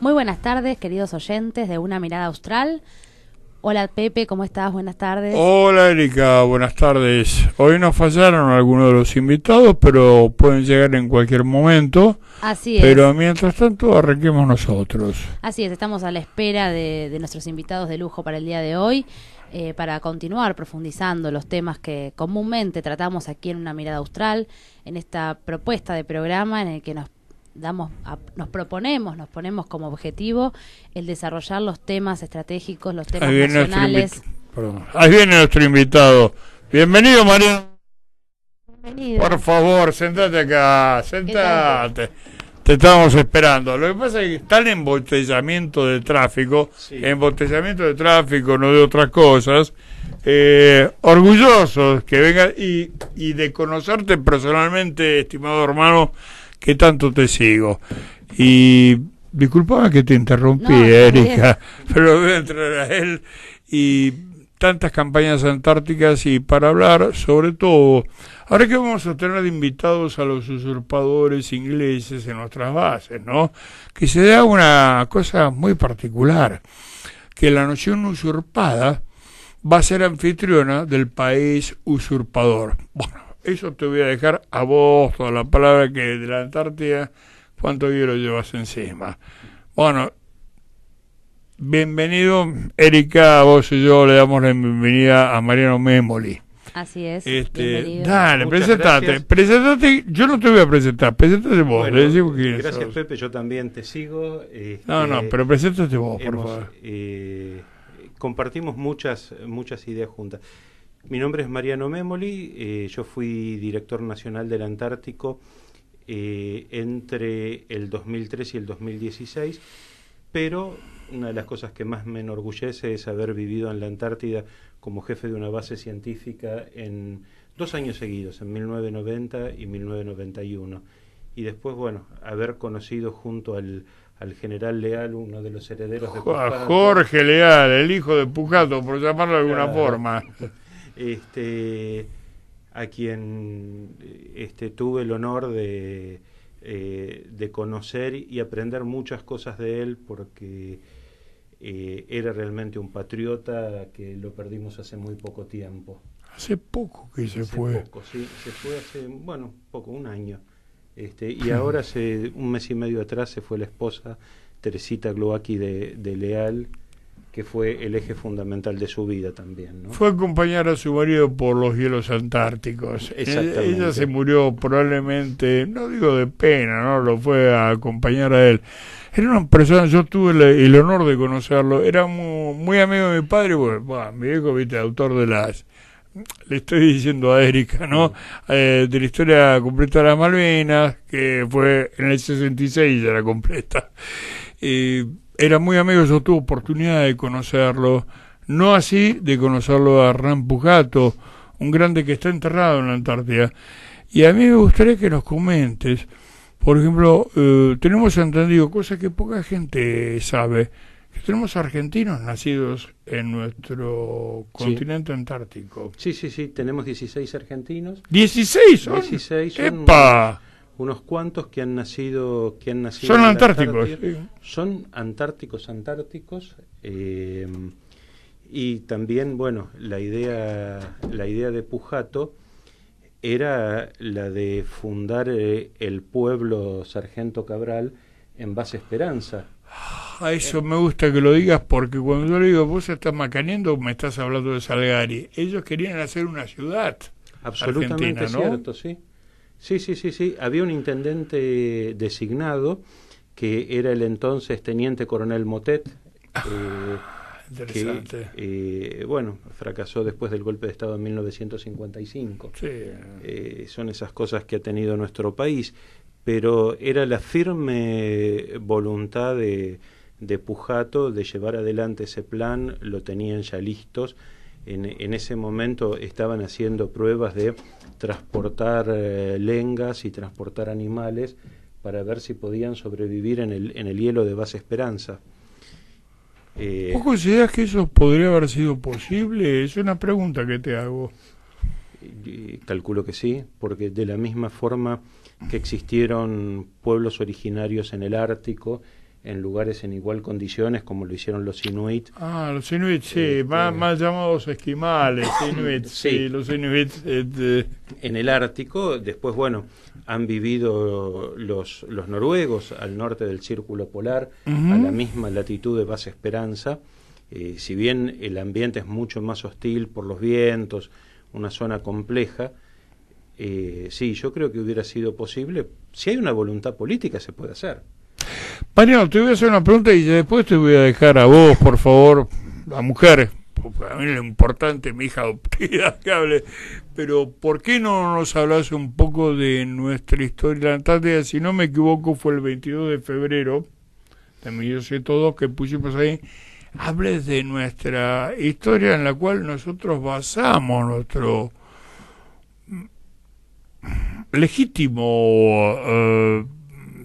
Muy buenas tardes, queridos oyentes de Una Mirada Austral. Hola Pepe, ¿cómo estás? Buenas tardes. Hola Erika, buenas tardes. Hoy nos fallaron algunos de los invitados, pero pueden llegar en cualquier momento. Así es. Pero mientras tanto arranquemos nosotros. Así es, estamos a la espera de nuestros invitados de lujo para el día de hoy, para continuar profundizando los temas que comúnmente tratamos aquí en Una Mirada Austral, en esta propuesta de programa en el que nos ponemos como objetivo el desarrollar los temas estratégicos, los temas nacionales. Ahí viene nuestro invitado. Bienvenido, Mariano. Bienvenido. Por favor, sentate acá, sentate. Te estábamos esperando. Lo que pasa es que está el embotellamiento de tráfico, sí. Embotellamiento de tráfico, no de otras cosas. Orgullosos que venga y de conocerte personalmente, estimado hermano, que tanto te sigo. Y disculpame que te interrumpí, no, Erika, pero voy a entrar a él. Y tantas campañas antárticas, y para hablar sobre todo, ahora que vamos a tener invitados a los usurpadores ingleses en nuestras bases, ¿no? Que se da una cosa muy particular, que la nación usurpada va a ser anfitriona del país usurpador. Bueno, eso te voy a dejar a vos, toda la palabra, que de la Antártida, cuánto hielo llevas encima. Bueno, bienvenido, Erika, vos y yo le damos la bienvenida a Mariano Memoli. Así es, bienvenido. Dale, muchas presentate, yo no te voy a presentar, presentate vos. Bueno, le decimos que gracias sos. Pepe, yo también te sigo. No, pero presentate vos, por hemos, favor. Compartimos muchas ideas juntas. Mi nombre es Mariano Memoli, yo fui director nacional del Antártico entre el 2003 y el 2016, pero una de las cosas que más me enorgullece es haber vivido en la Antártida como jefe de una base científica en 2 años seguidos, en 1990 y 1991. Y después, bueno, haber conocido junto al general Leal, uno de los herederos de Pujato. Jorge Leal, el hijo de Pujato, por llamarlo de alguna forma. A quien tuve el honor de conocer y aprender muchas cosas de él, porque era realmente un patriota que lo perdimos hace muy poco tiempo. Hace poco que se fue. Sí, se fue hace, poco, un año. Y ahora hace un mes y medio atrás se fue la esposa, Teresita Glowacki de Leal, que fue el eje fundamental de su vida también, ¿no? Fue a acompañar a su marido por los hielos antárticos. Exactamente. Ella se murió probablemente, no digo de pena, no, lo fue a acompañar a él. Era una persona, yo tuve el honor de conocerlo, era muy amigo de mi padre, porque mi viejo, viste, autor de le estoy diciendo a Erika, ¿no? De la historia completa de las Malvinas, que fue en el 66 ya la completa. Era muy amigo, yo tuve oportunidad de conocerlo, no así de conocerlo a Hernán Pujato, un grande que está enterrado en la Antártida. Y a mí me gustaría que nos comentes, por ejemplo, tenemos entendido cosas que poca gente sabe, que tenemos argentinos nacidos en nuestro continente antártico. Sí, tenemos 16 argentinos. ¿16 son? 16 son. ¡Epa! Unos cuantos que han nacido son antárticos, sí. Son antárticos, y también, bueno, la idea de Pujato era la de fundar el pueblo Sargento Cabral en Base Esperanza. A eso me gusta que lo digas, porque cuando yo le digo, vos estás macaneando, me estás hablando de Salgari. Ellos querían hacer una ciudad. Absolutamente argentina, ¿no? Cierto, sí. Sí. Había un intendente designado que era el entonces teniente coronel Motet, interesante. que fracasó después del golpe de Estado en 1955. Sí. Son esas cosas que ha tenido nuestro país, pero era la firme voluntad de Pujato de llevar adelante ese plan, lo tenían ya listos. En ese momento estaban haciendo pruebas de transportar lengas y transportar animales para ver si podían sobrevivir en el hielo de Base Esperanza. ¿Vos considerás que eso podría haber sido posible? Es una pregunta que te hago. Calculo que sí, porque de la misma forma que existieron pueblos originarios en el Ártico, en lugares en igual condiciones como lo hicieron los inuit. Ah, los inuit, sí, más llamados esquimales, inuit, sí, los inuit. En el Ártico, después, bueno, han vivido los noruegos al norte del Círculo Polar, a la misma latitud de Base Esperanza. Si bien el ambiente es mucho más hostil por los vientos, una zona compleja, sí, yo creo que hubiera sido posible. Si hay una voluntad política, se puede hacer. Mariano, te voy a hacer una pregunta y después te voy a dejar a vos, por favor, la mujer, porque a mí es lo importante, mi hija adoptiva, que hable, pero ¿por qué no nos hablas un poco de nuestra historia? La Antártida, si no me equivoco, fue el 22 de febrero de 1802 que pusimos ahí. Hables de nuestra historia en la cual nosotros basamos nuestro legítimo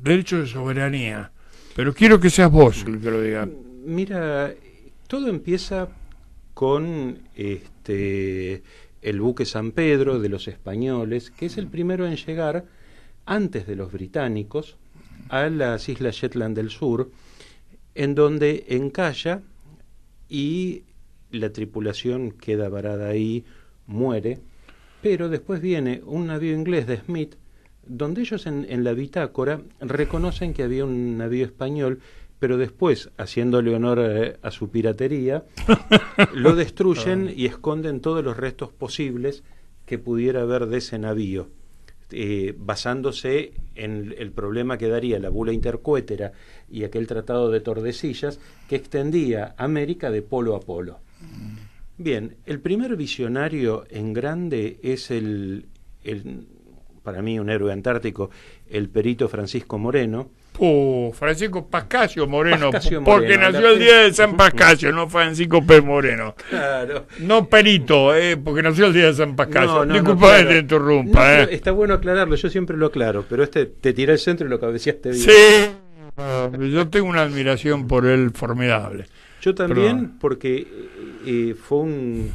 derecho de soberanía, pero quiero que seas vos el que lo diga. Mira, todo empieza con el buque San Pedro de los españoles, que es el primero en llegar antes de los británicos a las islas Shetland del Sur, en donde encalla y la tripulación queda varada ahí, muere, pero después viene un navío inglés de Smith, donde ellos en la bitácora reconocen que había un navío español, pero después, haciéndole honor a su piratería, lo destruyen y esconden todos los restos posibles que pudiera haber de ese navío, basándose en el problema que daría la bula intercuétera y aquel tratado de Tordesillas que extendía América de polo a polo. Bien, el primer visionario en grande es para mí un héroe antártico, el perito Francisco Moreno. Francisco Pascasio Moreno, Pascasio porque Moreno, nació el día de San Pascasio, no Francisco P. Moreno. Claro. No perito, porque nació el día de San Pascasio. No, Disculpa claro. que te interrumpa. No, está bueno aclararlo, yo siempre lo aclaro, pero te tiré el centro y lo cabeceaste bien. Sí, yo tengo una admiración por él formidable. Yo también, Pero porque fue un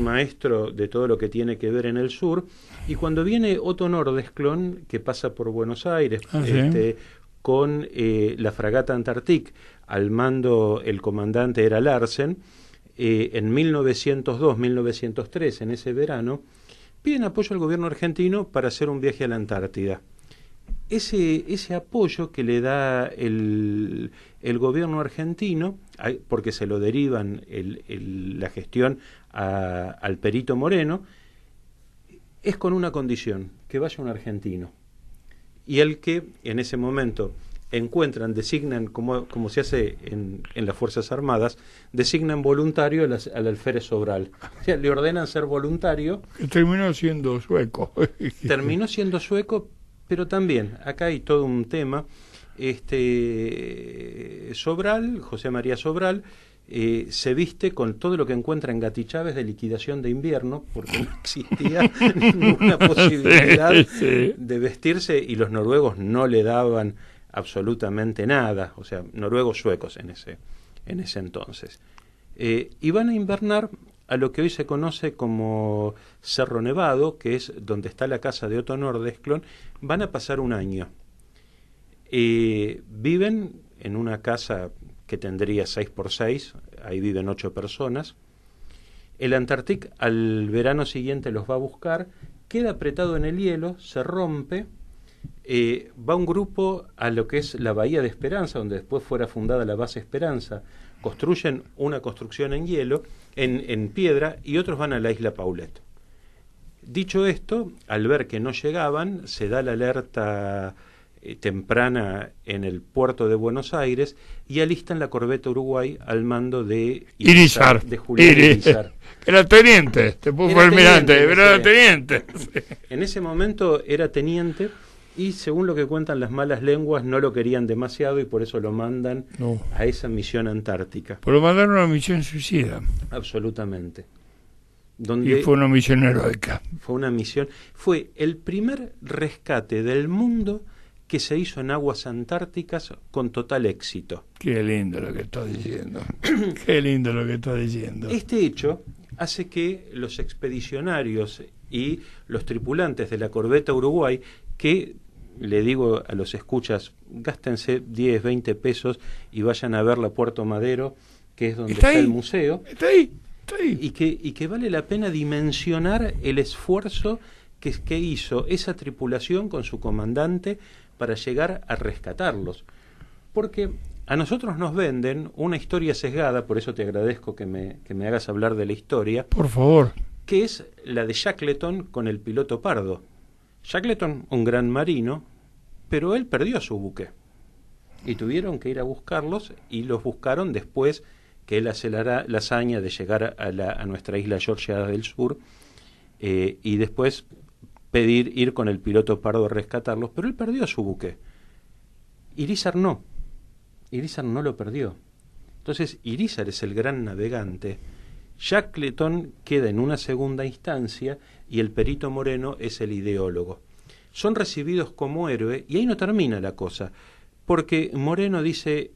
maestro de todo lo que tiene que ver en el sur, y cuando viene Otto Nordesklon, que pasa por Buenos Aires, ¿sí? con la fragata Antarctic, al mando el comandante era Larsen, en 1902-1903, en ese verano, piden apoyo al gobierno argentino para hacer un viaje a la Antártida. Ese apoyo que le da el gobierno argentino, porque se lo derivan la gestión al perito Moreno, es con una condición, que vaya un argentino. Y el que en ese momento designan, como se hace en las Fuerzas Armadas, designan voluntario al alférez Sobral. O sea, le ordenan ser voluntario. Terminó siendo sueco. Terminó siendo sueco, pero también, acá hay todo un tema. Sobral, José María Sobral, se viste con todo lo que encuentra en Gatichaves de liquidación de invierno, porque no existía ninguna posibilidad de vestirse, y los noruegos no le daban absolutamente nada, o sea, noruegos suecos en ese entonces. Y van a invernar a lo que hoy se conoce como Cerro Nevado, que es donde está la casa de Otto Nordesklon. Van a pasar un año. Viven en una casa que tendría 6x6, ahí viven 8 personas. El Antarctic al verano siguiente los va a buscar, queda apretado en el hielo, se rompe, va un grupo a lo que es la Bahía de Esperanza, donde después fuera fundada la base Esperanza, construyen una construcción en hielo, en piedra, y otros van a la isla Paulet. Dicho esto, al ver que no llegaban, se da la alerta temprana en el puerto de Buenos Aires y alistan la corbeta Uruguay al mando de Irizar, de Julián Irizar. Era teniente, después fue almirante, pero era teniente. En ese momento era teniente, y según lo que cuentan las malas lenguas, no lo querían demasiado y por eso lo mandan a esa misión antártica. Pero lo mandaron a una misión suicida. Absolutamente. Y fue una misión heroica. Fue el primer rescate del mundo que se hizo en aguas antárticas con total éxito. Qué lindo lo que estás diciendo. Qué lindo lo que estás diciendo. Este hecho hace que los expedicionarios y los tripulantes de la corbeta Uruguay, que le digo a los escuchas, gástense 10, 20 pesos y vayan a ver la Puerto Madero, que es donde está el museo. Está ahí, está ahí. Y que vale la pena dimensionar el esfuerzo que hizo esa tripulación con su comandante para llegar a rescatarlos. Porque a nosotros nos venden una historia sesgada, por eso te agradezco que me hagas hablar de la historia. Por favor. Que es la de Shackleton con el piloto Pardo. Shackleton, un gran marino, pero él perdió su buque. Y tuvieron que ir a buscarlos, y los buscaron después que él hace la hazaña de llegar a nuestra isla Georgia del Sur, y después ir con el piloto Pardo a rescatarlos, pero él perdió su buque. Irízar no lo perdió. Entonces Irízar es el gran navegante, Shackleton queda en una segunda instancia y el perito Moreno es el ideólogo. Son recibidos como héroe y ahí no termina la cosa, porque Moreno dice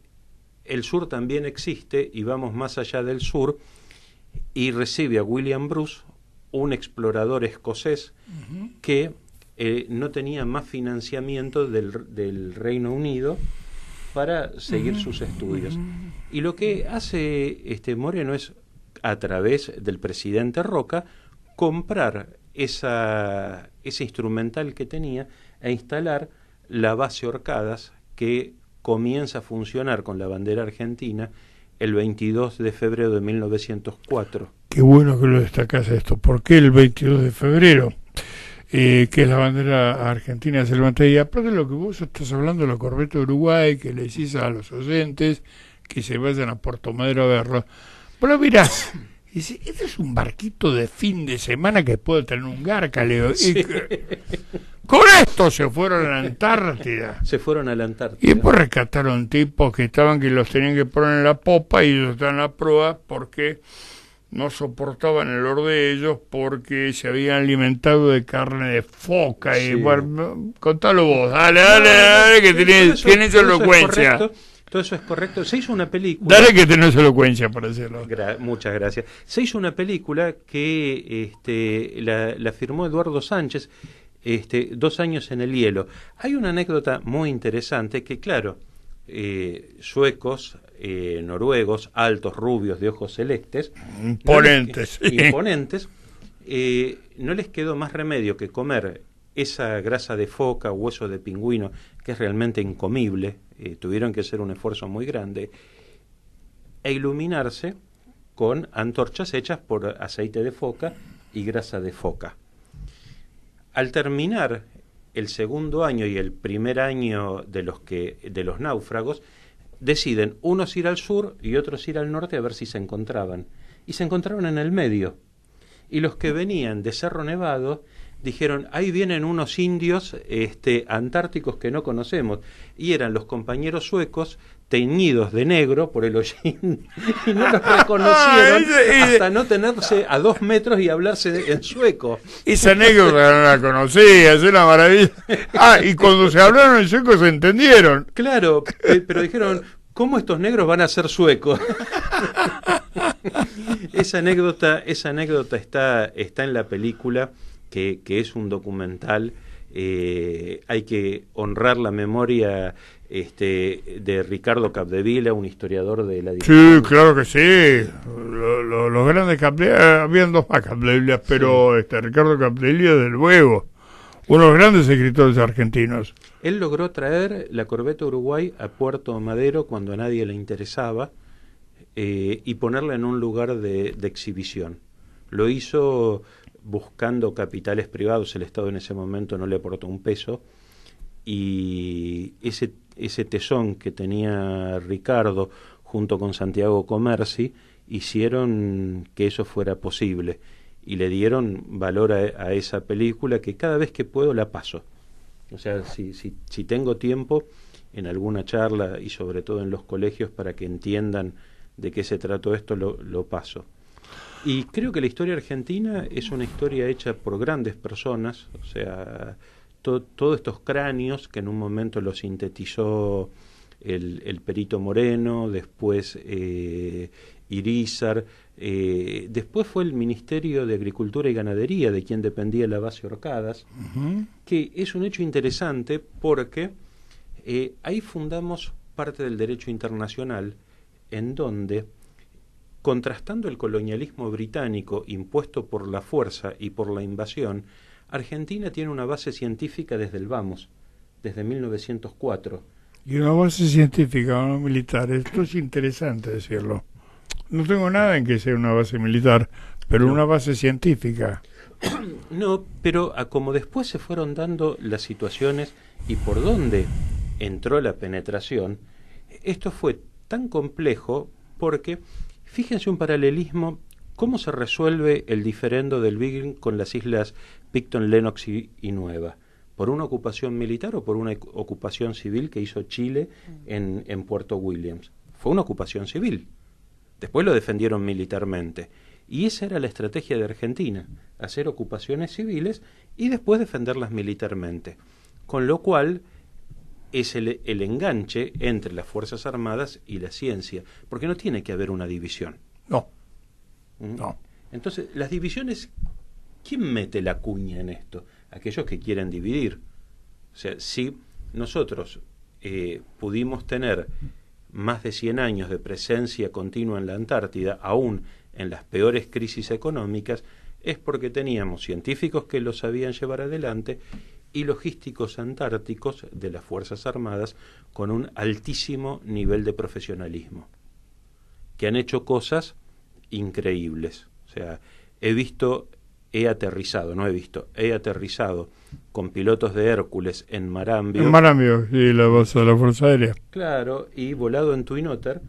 el sur también existe y vamos más allá del sur, y recibe a William Bruce, un explorador escocés que no tenía más financiamiento del Reino Unido para seguir sus estudios. Y lo que hace Moreno es, a través del presidente Roca, comprar ese instrumental que tenía e instalar la base Orcadas, que comienza a funcionar con la bandera argentina el 22 de febrero de 1904. Qué bueno que lo destacás esto. ¿Por qué el 22 de febrero? Que es la bandera argentina se levanta. Y aparte de lo que vos estás hablando de la corbeta de Uruguay, que le decís a los oyentes que se vayan a Puerto Madero a verlo. Pero mirás, dice, este es un barquito de fin de semana que puede tener un garca, Leo. Sí. Con esto se fueron a la Antártida. Se fueron a la Antártida. Y después rescataron tipos que los tenían que poner en la popa y ellos estaban en la proa porque no soportaban el olor de ellos, porque se habían alimentado de carne de foca. Sí. Y bueno, contalo vos, dale, que tenés elocuencia. Todo eso es correcto. Se hizo una película. Dale que tenés elocuencia para hacerlo. Muchas gracias. Se hizo una película que la firmó Eduardo Sánchez, 2 años en el hielo. Hay una anécdota muy interesante que, claro, suecos, noruegos, altos, rubios, de ojos celestes, imponentes, no les quedó más remedio que comer esa grasa de foca, hueso de pingüino, que es realmente incomible, tuvieron que hacer un esfuerzo muy grande, e iluminarse con antorchas hechas por aceite de foca y grasa de foca. Al terminar el segundo año y el primer año de los náufragos, deciden unos ir al sur y otros ir al norte a ver si se encontraban. Y se encontraron en el medio. Y los que venían de Cerro Nevado dijeron, ahí vienen unos indios antárticos que no conocemos. Y eran los compañeros suecos teñidos de negro por el hollín y no los reconocieron hasta no tenerse a 2 metros y hablarse en sueco. Esa anécdota no la conocía, es una maravilla. Y cuando se hablaron en sueco se entendieron. Claro, pero dijeron, ¿cómo estos negros van a ser suecos? Esa anécdota está en la película, que es un documental. Hay que honrar la memoria de Ricardo Capdevila, un historiador de la dictadura. Sí, claro que sí. Los grandes Capdevila, habían 2 más Capdevilas, pero sí. Ricardo Capdevila, desde luego, uno de los grandes escritores argentinos. Él logró traer la corbeta Uruguay a Puerto Madero cuando a nadie le interesaba, y ponerla en un lugar de exhibición. Lo hizo buscando capitales privados, el Estado en ese momento no le aportó un peso, y ese tesón que tenía Ricardo junto con Santiago Comerci hicieron que eso fuera posible, y le dieron valor a esa película, que cada vez que puedo la paso. O sea, si tengo tiempo en alguna charla, y sobre todo en los colegios, para que entiendan de qué se trató esto, lo paso. Y creo que la historia argentina es una historia hecha por grandes personas, o sea, todos estos cráneos que en un momento los sintetizó el perito Moreno, después Irízar, después fue el Ministerio de Agricultura y Ganadería, de quien dependía la base Orcadas, que es un hecho interesante porque ahí fundamos parte del derecho internacional, en donde, contrastando el colonialismo británico impuesto por la fuerza y por la invasión, Argentina tiene una base científica desde el vamos, desde 1904. Y una base científica, no militar. Esto es interesante decirlo. No tengo nada en que sea una base militar, pero No. una base científica. No, pero a como después se fueron dando las situaciones y por dónde entró la penetración, esto fue tan complejo porque, fíjense un paralelismo, cómo se resuelve el diferendo del Beagle con las islas Picton, Lennox y Nueva. ¿Por una ocupación militar o por una ocupación civil que hizo Chile en Puerto Williams? Fue una ocupación civil. Después lo defendieron militarmente. Y esa era la estrategia de Argentina, hacer ocupaciones civiles y después defenderlas militarmente. Con lo cual es el enganche entre las Fuerzas Armadas y la ciencia, porque no tiene que haber una división. No, ¿Mm? no. Entonces, las divisiones, ¿quién mete la cuña en esto? Aquellos que quieren dividir. O sea, si nosotros pudimos tener más de 100 años de presencia continua en la Antártida, aún en las peores crisis económicas, es porque teníamos científicos que lo sabían llevar adelante y logísticos antárticos de las Fuerzas Armadas con un altísimo nivel de profesionalismo, que han hecho cosas increíbles. O sea, he aterrizado con pilotos de Hércules en Marambio. En Marambio, sí, la base de la Fuerza Aérea. Claro, y volado en Twin Otter,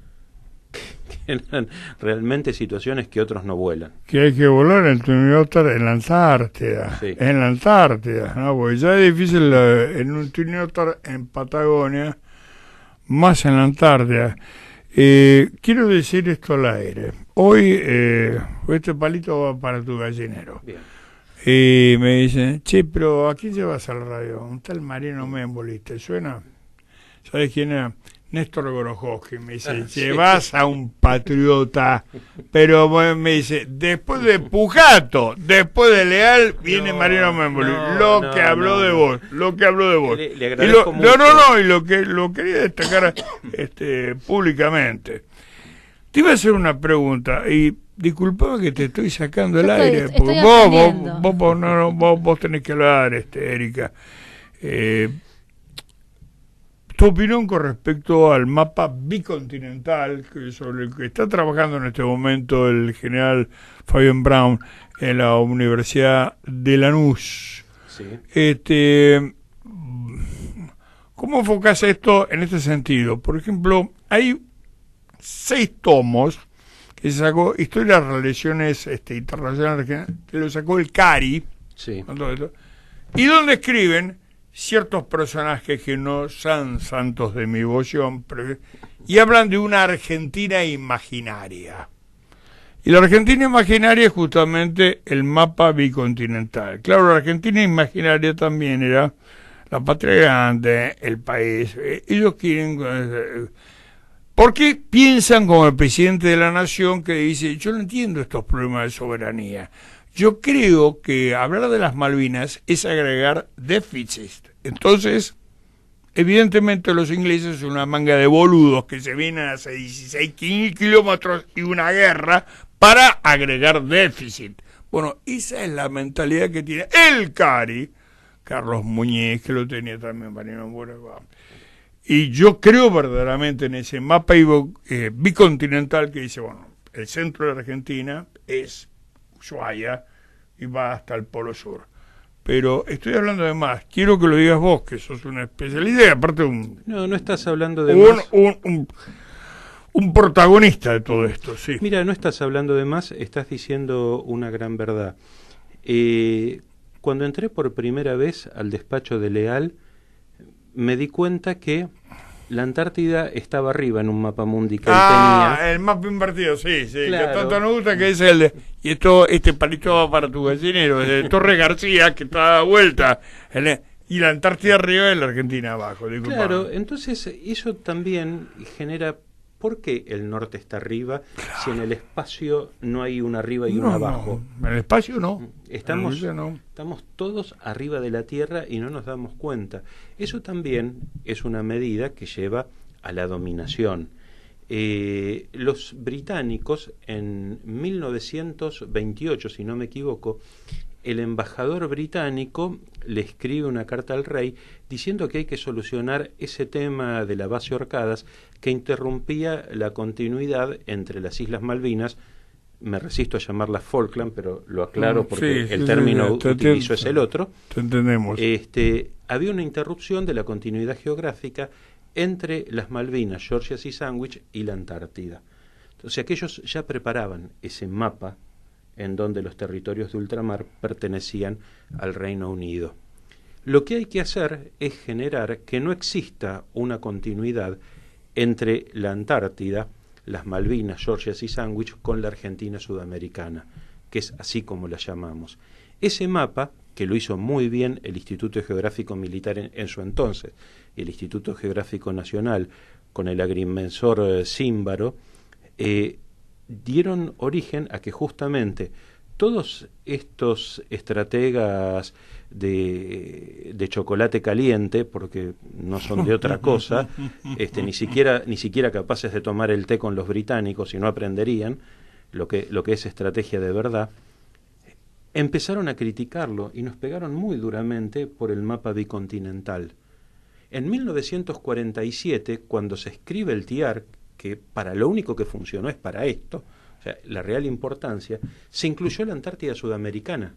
que eran realmente situaciones que otros no vuelan. Que hay que volar en Twin Otter en la Antártida. Sí. En la Antártida, ¿no? Porque ya es difícil en un Twin Otter en Patagonia, más en la Antártida. Quiero decir esto al aire. Hoy, este palito va para tu gallinero. Bien. Y me dicen, che, pero ¿a quién llevas al radio? Un tal Mariano Memboli, ¿te suena? ¿Sabes quién era? Néstor Gorojowski. Me dice, llevas a un patriota. Pero bueno, me dice, después de Pujato, después de Leal, viene Mariano Memboli. Lo que habló de vos. Le agradezco mucho. Y lo quería destacar públicamente. Te iba a hacer una pregunta y disculpame que te estoy sacando el aire, porque vos tenés que hablar, Erika. Tu opinión con respecto al mapa bicontinental sobre el que está trabajando en este momento el general Fabián Brown en la Universidad de Lanús. Sí. ¿Cómo enfocás esto en este sentido? Por ejemplo, hay 6 tomos que se sacó, Historia de las Relaciones Internacionales, que lo sacó el CARI, Sí. con todo esto, y donde escriben ciertos personajes que no son santos de mi devoción, y hablan de una Argentina imaginaria. Y la Argentina imaginaria es justamente el mapa bicontinental. Claro, la Argentina imaginaria también era la patria grande, el país. Ellos quieren... ¿Por qué piensan como el presidente de la nación que dice, yo no entiendo estos problemas de soberanía? Yo creo que hablar de las Malvinas es agregar déficit. Entonces, evidentemente los ingleses son una manga de boludos que se vienen hace 16 kilómetros y una guerra para agregar déficit. Bueno, esa es la mentalidad que tiene el CARI, Carlos Muñiz, que lo tenía también Mariano Boragua. Y yo creo verdaderamente en ese mapa bicontinental que dice, bueno, el centro de la Argentina es Ushuaia y va hasta el Polo Sur. Pero estoy hablando de más. Quiero que lo digas vos, que sos una especialista y aparte No estás hablando de más. Un protagonista de todo esto, sí. Mira, no estás hablando de más, estás diciendo una gran verdad. Cuando entré por primera vez al despacho de Leal, me di cuenta que la Antártida estaba arriba en un mapa mundi que él tenía. El mapa invertido, sí, Claro. que tanto nos gusta, que es el de... Y este palito va para tu gallinero, de Torre García, que está a vuelta. Y la Antártida arriba y la Argentina abajo, disculpa. Claro, entonces eso también genera ¿por qué el norte está arriba si en el espacio no hay un arriba y un abajo? No, en el espacio no. Estamos no. todos arriba de la Tierra y no nos damos cuenta. Eso también es una medida que lleva a la dominación. Los británicos en 1928, si no me equivoco, el embajador británico le escribe una carta al rey diciendo que hay que solucionar ese tema de la base Orcadas que interrumpía la continuidad entre las Islas Malvinas. Me resisto a llamarlas Falkland, pero lo aclaro porque el término utilizo es el otro. Te entendemos. Había una interrupción de la continuidad geográfica entre las Malvinas, Georgias y Sandwich y la Antártida. Entonces aquellos ya preparaban ese mapa en donde los territorios de ultramar pertenecían al Reino Unido. Lo que hay que hacer es generar que no exista una continuidad entre la Antártida, las Malvinas, Georgias y Sandwich con la Argentina sudamericana, que es así como la llamamos. Ese mapa, que lo hizo muy bien el Instituto Geográfico Militar en su entonces, el Instituto Geográfico Nacional, con el agrimensor Címbaro, dieron origen a que justamente todos estos estrategas de chocolate caliente, porque no son de otra cosa, ni siquiera capaces de tomar el té con los británicos y no aprenderían lo que es estrategia de verdad, empezaron a criticarlo y nos pegaron muy duramente por el mapa bicontinental. En 1947, cuando se escribe el TIAR, que para lo único que funcionó es para esto, o sea, la real importancia, se incluyó la Antártida sudamericana.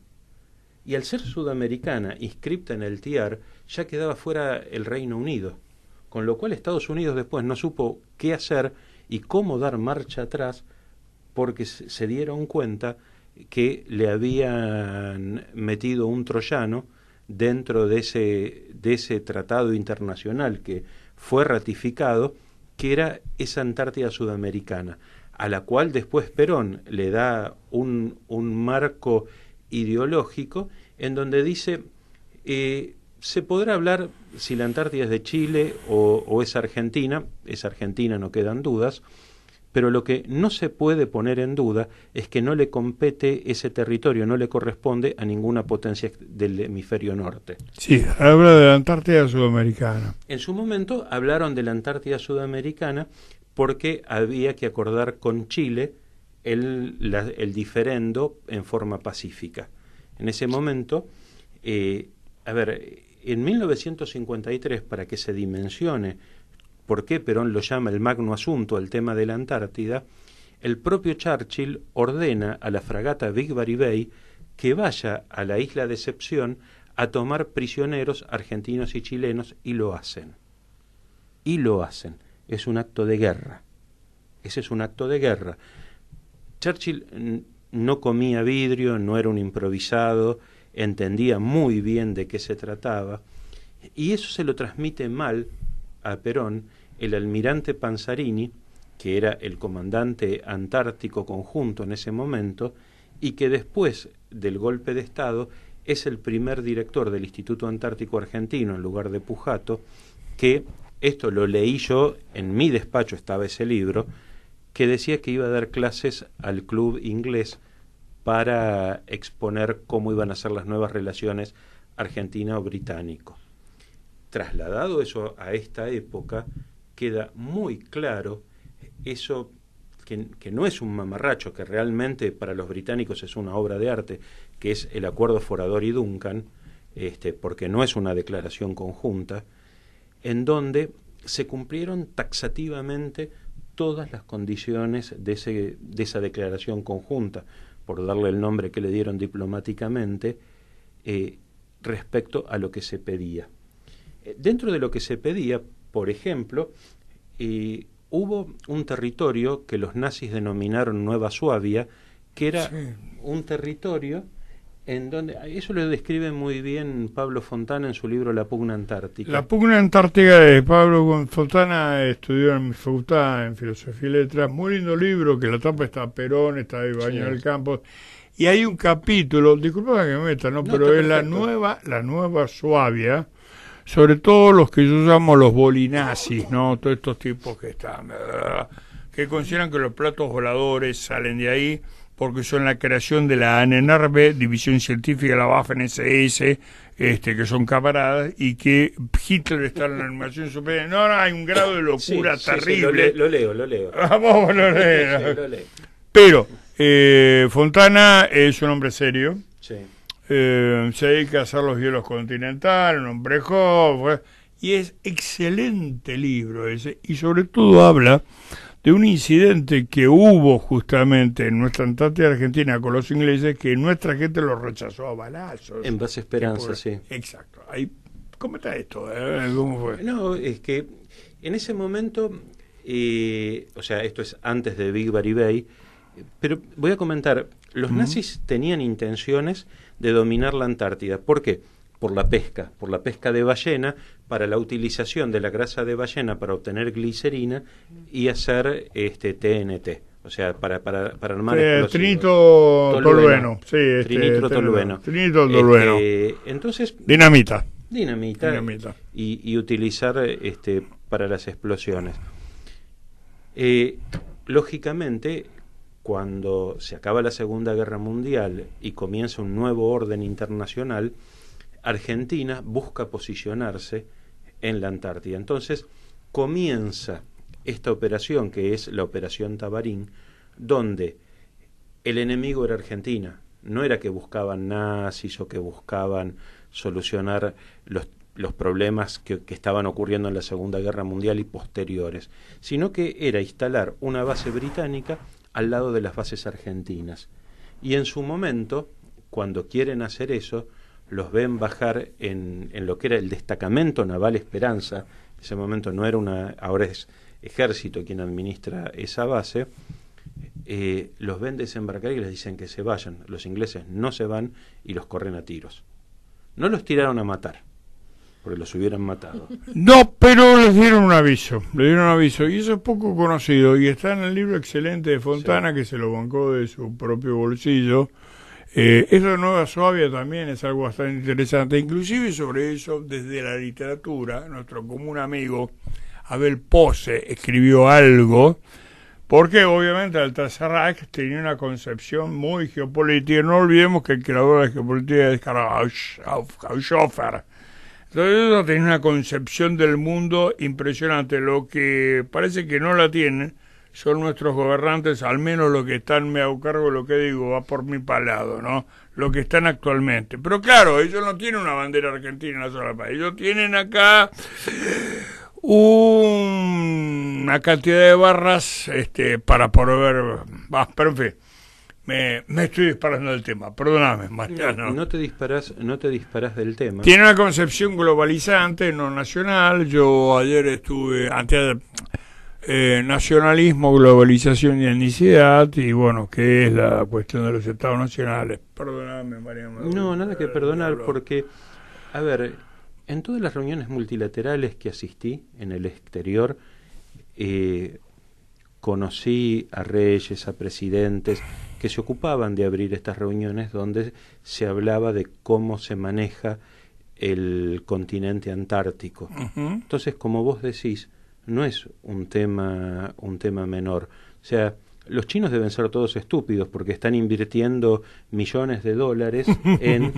Y al ser sudamericana inscripta en el TIAR, ya quedaba fuera el Reino Unido, con lo cual Estados Unidos después no supo qué hacer y cómo dar marcha atrás, porque se dieron cuenta que le habían metido un troyano dentro de ese tratado internacional que fue ratificado, que era esa Antártida sudamericana, a la cual después Perón le da un marco ideológico en donde dice, se podrá hablar si la Antártida es de Chile o es Argentina, no quedan dudas, pero lo que no se puede poner en duda es que no le compete ese territorio, no le corresponde a ninguna potencia del hemisferio norte. Sí, habla de la Antártida sudamericana. En su momento hablaron de la Antártida sudamericana porque había que acordar con Chile el diferendo en forma pacífica. En ese momento, en 1953, para que se dimensione por qué Perón lo llama el magno asunto, el tema de la Antártida, el propio Churchill ordena a la fragata Big Bay que vaya a la isla de Excepción a tomar prisioneros argentinos y chilenos, y lo hacen. Es un acto de guerra. Ese es un acto de guerra. Churchill no comía vidrio, no era un improvisado, entendía muy bien de qué se trataba, y eso se lo transmite mal a Perón el almirante Panzarini, que era el comandante antártico conjunto en ese momento, y que después del golpe de Estado es el primer director del Instituto Antártico Argentino en lugar de Pujato, que esto lo leí yo, en mi despacho estaba ese libro, que decía que iba a dar clases al club inglés para exponer cómo iban a ser las nuevas relaciones argentina o británico. Trasladado eso a esta época, queda muy claro eso que no es un mamarracho, que realmente para los británicos es una obra de arte, que es el acuerdo Forador y Duncan, porque no es una declaración conjunta, en donde se cumplieron taxativamente todas las condiciones de esa declaración conjunta, por darle el nombre que le dieron diplomáticamente, respecto a lo que se pedía. Dentro de lo que se pedía, por ejemplo, hubo un territorio que los nazis denominaron Nueva Suabia, que era un territorio en donde, eso lo describe muy bien Pablo Fontana en su libro La pugna antártica. La pugna antártica de Pablo Fontana, estudió en mi facultad en Filosofía y Letras, muy lindo libro, que la tapa está Perón, está Ibañez del Campos, y hay un capítulo, disculpa que me meta, pero es la nueva Suabia, sobre todo los que yo llamo los bolinazis, ¿no? Todos estos tipos que están que consideran que los platos voladores salen de ahí porque son la creación de la ANRB, División Científica de la Waffen-SS, que son camaradas, y que Hitler está en la animación superior. No, hay un grado de locura terrible. Sí, lo leo. Vamos, lo leo. Sí, lo leo. Pero Fontana es un hombre serio. Sí. Se dedica a hacer los hielos continentales, un hombre joven, y es excelente libro ese, y sobre todo habla de un incidente que hubo justamente en nuestra Antártida Argentina con los ingleses, que nuestra gente lo rechazó a balazos. En Base Esperanza, sí. Exacto. Ahí, ¿cómo está esto? ¿Cómo fue? No, es que en ese momento, o sea, esto es antes de Big Bari Bay, pero voy a comentar, los nazis tenían intenciones de dominar la Antártida. ¿Por qué? Por la pesca de ballena, para la utilización de la grasa de ballena para obtener glicerina y hacer TNT, o sea, para armar explosivos. Trinitro-tolueno. Sí, Trinitro-tolueno. Trinitro-tolueno. Entonces, Dinamita. Y utilizar para las explosiones. Lógicamente, cuando se acaba la Segunda Guerra Mundial y comienza un nuevo orden internacional, Argentina busca posicionarse en la Antártida. Entonces comienza esta operación, que es la Operación Tabarín, donde el enemigo era Argentina. No era que buscaban nazis o que buscaban solucionar los problemas que estaban ocurriendo en la Segunda Guerra Mundial y posteriores, sino que era instalar una base británica al lado de las bases argentinas. Y en su momento, cuando quieren hacer eso, los ven bajar en lo que era el destacamento naval Esperanza. En ese momento no era ahora es Ejército quien administra esa base. Los ven desembarcar y les dicen que se vayan. Los ingleses no se van y los corren a tiros. No los tiraron a matar, porque los hubieran matado. No, pero les dieron un aviso, y eso es poco conocido, y está en el libro excelente de Fontana, sí, que se lo bancó de su propio bolsillo. Eso de Nueva Suabia también es algo bastante interesante, inclusive sobre eso, desde la literatura, nuestro común amigo Abel Pose escribió algo, porque obviamente el Tercer Reich tenía una concepción muy geopolítica. No olvidemos que el creador de la geopolítica es Karl Schoffer. Entonces ellos tienen una concepción del mundo impresionante. Lo que parece que no la tienen son nuestros gobernantes, al menos los que están, me hago cargo de lo que digo, va por mi palado, ¿no? Lo que están actualmente. Pero claro, ellos no tienen una bandera argentina en la sola país. Ellos tienen acá una cantidad de barras para poder ver. Pero en fin, me estoy disparando del tema. Perdóname, Mariano. No te disparas del tema. Tiene una concepción globalizante, no nacional. Yo ayer estuve nacionalismo, globalización y etnicidad, y bueno, ¿qué es la cuestión de los estados nacionales? Perdóname, Mariano. No, nada que perdonar, porque, a ver, en todas las reuniones multilaterales que asistí en el exterior, conocí a reyes, a presidentes que se ocupaban de abrir estas reuniones donde se hablaba de cómo se maneja el continente antártico. Uh-huh. Entonces, como vos decís, no es un tema menor. O sea, los chinos deben ser todos estúpidos porque están invirtiendo millones de dólares en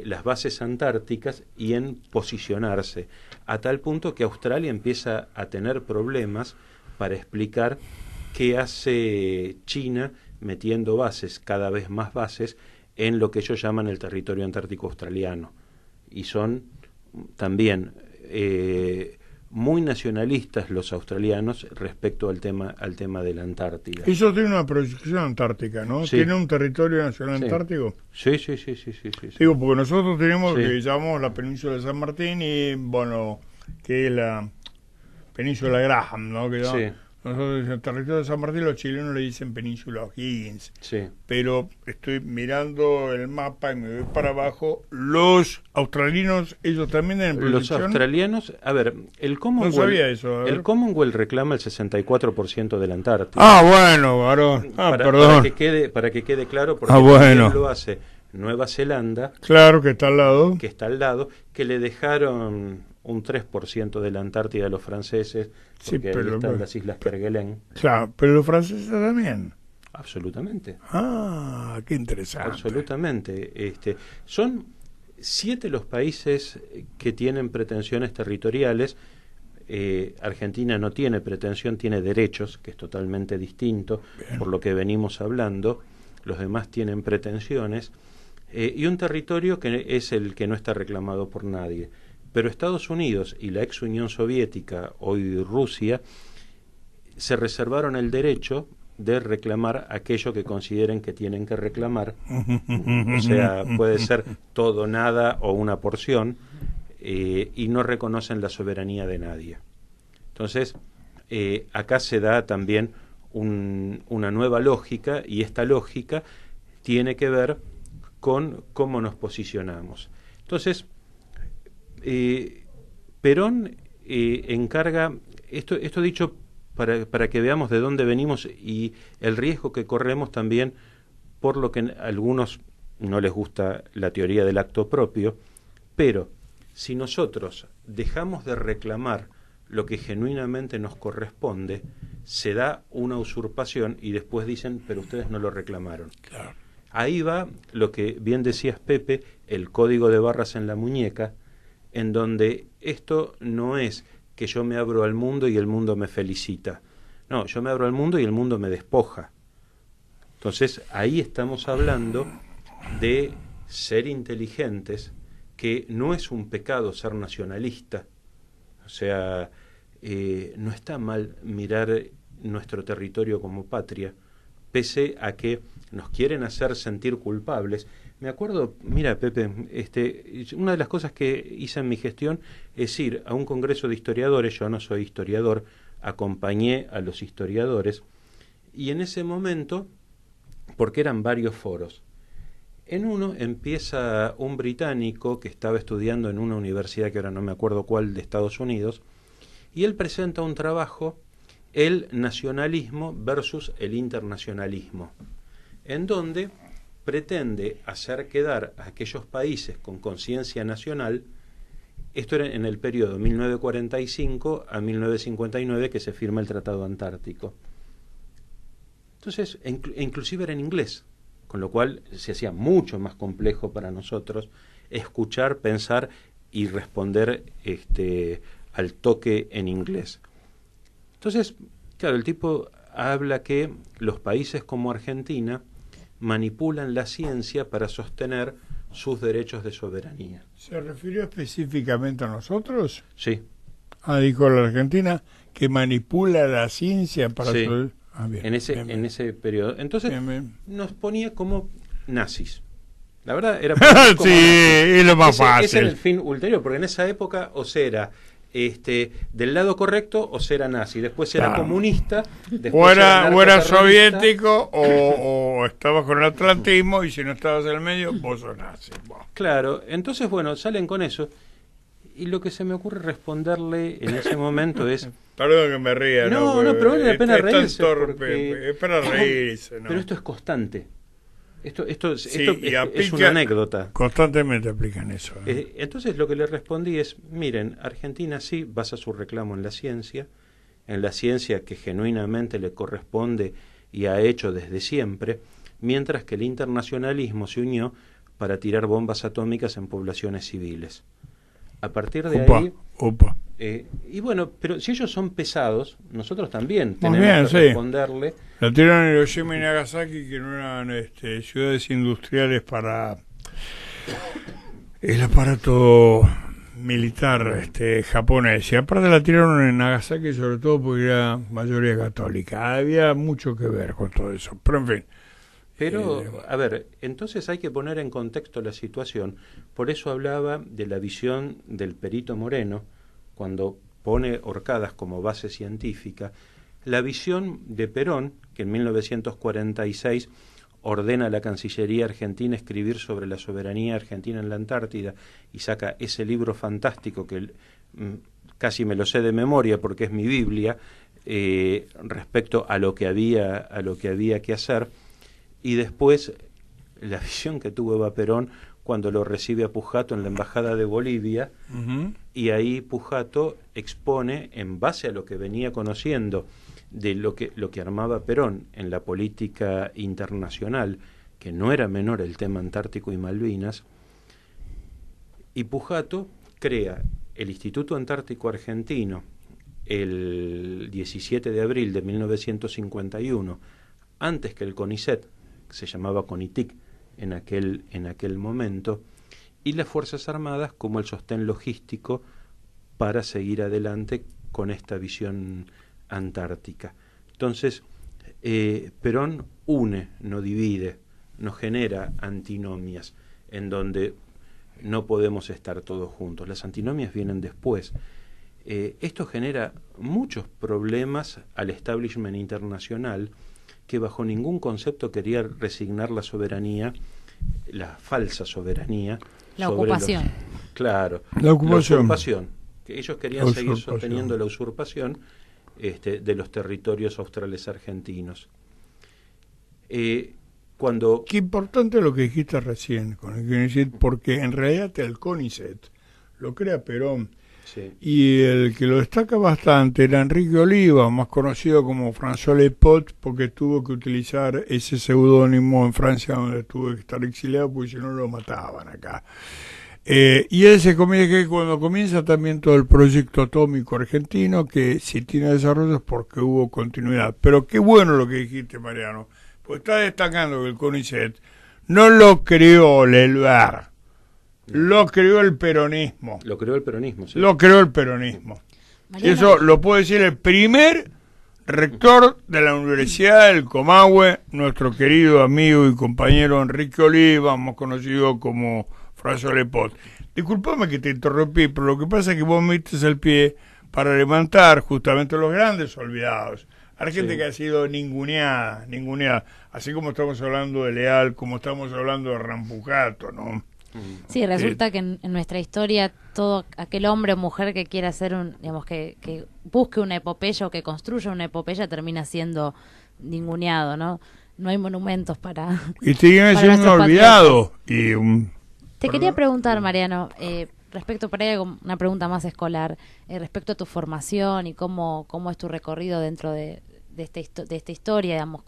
las bases antárticas y en posicionarse, a tal punto que Australia empieza a tener problemas para explicar qué hace China metiendo bases, cada vez más bases, en lo que ellos llaman el territorio antártico australiano. Y son también muy nacionalistas los australianos respecto al tema de la Antártida. Eso tiene una proyección antártica, ¿no? Sí. ¿Tiene un territorio nacional antártico? Sí. Digo, porque nosotros tenemos que llamamos la península de San Martín y, bueno, que es la península de Graham, ¿no? Que nosotros en el territorio de San Martín los chilenos le dicen península O'Higgins. Sí. Pero estoy mirando el mapa y me voy para abajo. Los australianos, ellos también en proyección. Los australianos, a ver, el Commonwealth, no sabía eso, el Commonwealth reclama el 64% de la Antártida. Ah, bueno, varón. Perdón. Para que quede claro, porque también lo hace Nueva Zelanda, Claro que está al lado. que está al lado, que le dejaron un 3% de la Antártida a los franceses, Sí, porque ahí pero- están las Islas Kerguelen. Claro, pero los franceses también. Absolutamente. Ah, qué interesante. Absolutamente. Son 7 los países que tienen pretensiones territoriales. Argentina no tiene pretensión, tiene derechos, que es totalmente distinto, Bien. por lo que venimos hablando. Los demás tienen pretensiones. Y un territorio que es el que no está reclamado por nadie. Pero Estados Unidos y la ex Unión Soviética, hoy Rusia, se reservaron el derecho de reclamar aquello que consideren que tienen que reclamar. O sea, puede ser todo, nada o una porción, y no reconocen la soberanía de nadie. Entonces, acá se da también una nueva lógica, y esta lógica tiene que ver con cómo nos posicionamos. Entonces, Perón encarga, esto dicho para que veamos de dónde venimos y el riesgo que corremos también, por lo que a algunos no les gusta la teoría del acto propio, pero si nosotros dejamos de reclamar lo que genuinamente nos corresponde, se da una usurpación y después dicen, pero ustedes no lo reclamaron. Claro. Ahí va lo que bien decías, Pepe, el código de barras en la muñeca, en donde esto no es que yo me abro al mundo y el mundo me felicita. No, yo me abro al mundo y el mundo me despoja. Entonces, ahí estamos hablando de ser inteligentes, que no es un pecado ser nacionalista. O sea, no está mal mirar nuestro territorio como patria, pese a que nos quieren hacer sentir culpables. Me acuerdo, mira, Pepe, una de las cosas que hice en mi gestión es ir a un congreso de historiadores. Yo no soy historiador, acompañé a los historiadores, y en ese momento, porque eran varios foros, en uno empieza un británico que estaba estudiando en una universidad que ahora no me acuerdo cuál, de Estados Unidos, y él presenta un trabajo, el nacionalismo versus el internacionalismo, en donde pretende hacer quedar a aquellos países con conciencia nacional. Esto era en el periodo 1945 a 1959, que se firma el Tratado Antártico. Entonces, inclusive era en inglés, con lo cual se hacía mucho más complejo para nosotros escuchar, pensar y responder al toque en inglés. Entonces, claro, el tipo habla que los países como Argentina manipulan la ciencia para sostener sus derechos de soberanía. ¿Se refirió específicamente a nosotros? Sí. Dijo la Argentina que manipula la ciencia para Sí. bien, En ese periodo. Entonces bien. nos ponía como nazis. La verdad era como Sí, es lo más fácil. Ese era el fin ulterior, porque en esa época o se era del lado correcto o se era nazi, después era comunista, después o era narcoterrorista. soviético o estabas con el atlantismo, y si no estabas en el medio, vos sos nazi. Claro, entonces bueno, salen con eso, y lo que se me ocurre responderle en ese momento es... Perdón que me ría. No, pero vale la pena es tan reírse, torpe, porque- es para reírse, ¿no? Pero esto es constante. Esto Sí, y es una anécdota. Constantemente aplican eso. Entonces lo que le respondí es, miren, Argentina sí basa su reclamo en la ciencia que genuinamente le corresponde y ha hecho desde siempre, mientras que el internacionalismo se unió para tirar bombas atómicas en poblaciones civiles. A partir de ahí... y bueno, pero si ellos son pesados, nosotros también tenemos que responderle. La tiraron en Hiroshima y Nagasaki, que no eran ciudades industriales para el aparato militar japonés. Y aparte la tiraron en Nagasaki sobre todo porque era mayoría católica. Había mucho que ver con todo eso. Pero en fin. Pero, a ver, entonces hay que poner en contexto la situación. Por eso hablaba de la visión del perito Moreno, cuando pone Orcadas como base científica, la visión de Perón, que en 1946 ordena a la Cancillería argentina escribir sobre la soberanía argentina en la Antártida y saca ese libro fantástico que casi me lo sé de memoria porque es mi Biblia, respecto a lo que había que hacer, y después la visión que tuvo Eva Perón cuando lo recibe a Pujato en la Embajada de Bolivia, y ahí Pujato expone, en base a lo que venía conociendo de lo que armaba Perón en la política internacional, que no era menor el tema Antártico y Malvinas, y Pujato crea el Instituto Antártico Argentino el 17 de abril de 1951, antes que el CONICET, que se llamaba CONITIC en aquel momento, y las Fuerzas Armadas como el sostén logístico para seguir adelante con esta visión antártica. Entonces, Perón une, no divide, no genera antinomias en donde no podemos estar todos juntos. Las antinomias vienen después. Esto genera muchos problemas al establishment internacional, que bajo ningún concepto quería resignar la soberanía, la falsa soberanía. La ocupación. Claro, la usurpación. Que ellos querían seguir sosteniendo la usurpación de los territorios australes argentinos. Qué importante lo que dijiste recién con el CONICET, porque en realidad el CONICET lo crea Perón. Sí. Y el que lo destaca bastante era Enrique Oliva, más conocido como François Lepot, porque tuvo que utilizar ese seudónimo en Francia, donde tuvo que estar exiliado, porque si no lo mataban acá. Y él se comienza, que cuando comienza también todo el proyecto atómico argentino, que si tiene desarrollo es porque hubo continuidad. Pero qué bueno lo que dijiste, Mariano, pues está destacando que el CONICET no lo creó Lelvar, lo creó el peronismo. Lo creó el peronismo, sí. Lo creó el peronismo. Mariano. Eso lo puede decir el primer rector de la Universidad del Comahue, nuestro querido amigo y compañero Enrique Oliva, más conocido como François Lepot. Disculpame que te interrumpí, pero lo que pasa es que vos metes el pie para levantar justamente los grandes olvidados. Hay gente que ha sido ninguneada, así como estamos hablando de Leal, como estamos hablando de Rampujato, ¿no? Sí, resulta que en nuestra historia todo aquel hombre o mujer que quiera hacer que busque una epopeya o que construya una epopeya termina siendo ninguneado, ¿no? No hay monumentos para y siguen siendo olvidados. Te quería preguntar, Mariano, respecto, por ahí una pregunta más escolar, respecto a tu formación y cómo es tu recorrido dentro de esta historia, digamos,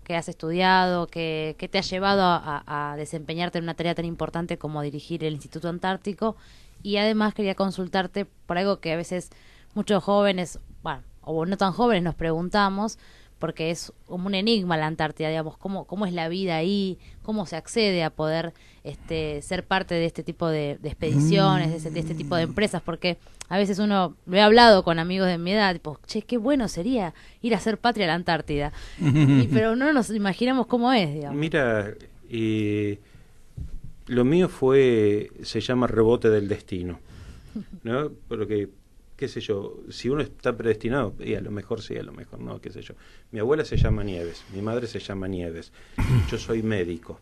qué has estudiado, qué te ha llevado a desempeñarte en una tarea tan importante como dirigir el Instituto Antártico, y además quería consultarte por algo que a veces muchos jóvenes, bueno, o no tan jóvenes, nos preguntamos, porque es como un enigma la Antártida, digamos, cómo es la vida ahí, cómo se accede a poder ser parte de este tipo de expediciones, de este tipo de empresas, porque a veces lo he hablado con amigos de mi edad, tipo, che, qué bueno sería ir a hacer patria a la Antártida, pero no nos imaginamos cómo es, digamos. Mira, lo mío se llama rebote del destino, ¿no? Porque qué sé yo, si uno está predestinado, y a lo mejor sí, a lo mejor no, qué sé yo. Mi abuela se llama Nieves, mi madre se llama Nieves, yo soy médico.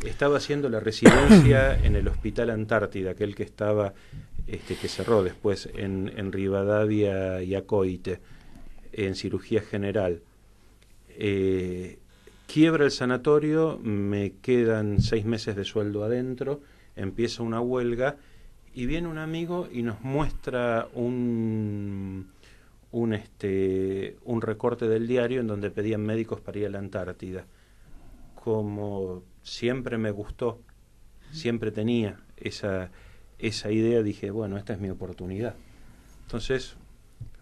Estaba haciendo la residencia en el Hospital Antártida, aquel que estaba, que cerró después en Rivadavia y Acoite, en cirugía general. Quiebra el sanatorio, me quedan 6 meses de sueldo adentro, empieza una huelga, y viene un amigo y nos muestra un recorte del diario en donde pedían médicos para ir a la Antártida. Como siempre me gustó, siempre tenía esa idea, dije, bueno, esta es mi oportunidad. Entonces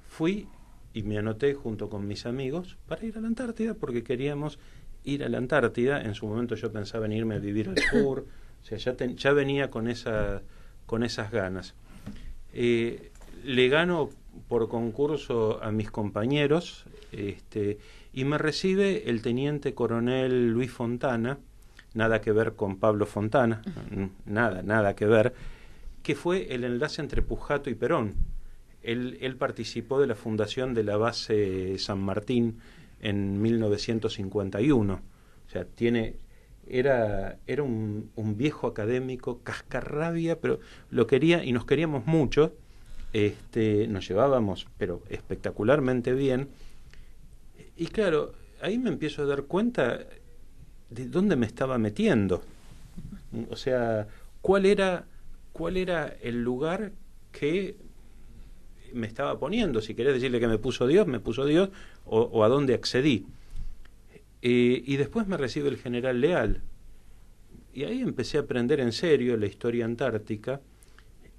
fui y me anoté junto con mis amigos para ir a la Antártida, porque queríamos ir a la Antártida. En su momento yo pensaba en irme a vivir al sur, o sea, ya venía con esas ganas. Le gano por concurso a mis compañeros, y me recibe el teniente coronel Luis Fontana, nada que ver con Pablo Fontana, nada que ver, que fue el enlace entre Pujato y Perón. Él participó de la fundación de la base San Martín en 1951, o sea, era un viejo académico, cascarrabia, pero lo quería y nos queríamos mucho, nos llevábamos, pero espectacularmente bien. Y claro, ahí me empiezo a dar cuenta de dónde me estaba metiendo. O sea, ¿cuál era el lugar que me estaba poniendo? Si querés decirle que me puso Dios, o a dónde accedí. Y después me recibe el general Leal. Y ahí empecé a aprender en serio la historia antártica,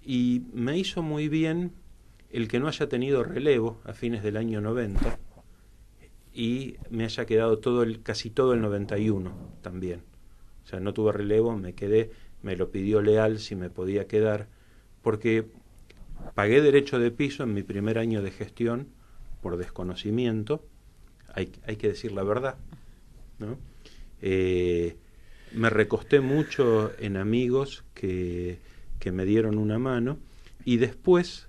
y me hizo muy bien el que no haya tenido relevo a fines del año 90 y me haya quedado casi todo el 91 también. O sea, no tuve relevo, me quedé, me lo pidió Leal si me podía quedar, porque pagué derecho de piso en mi primer año de gestión por desconocimiento, hay que decir la verdad, ¿no? Me recosté mucho en amigos que me dieron una mano, y después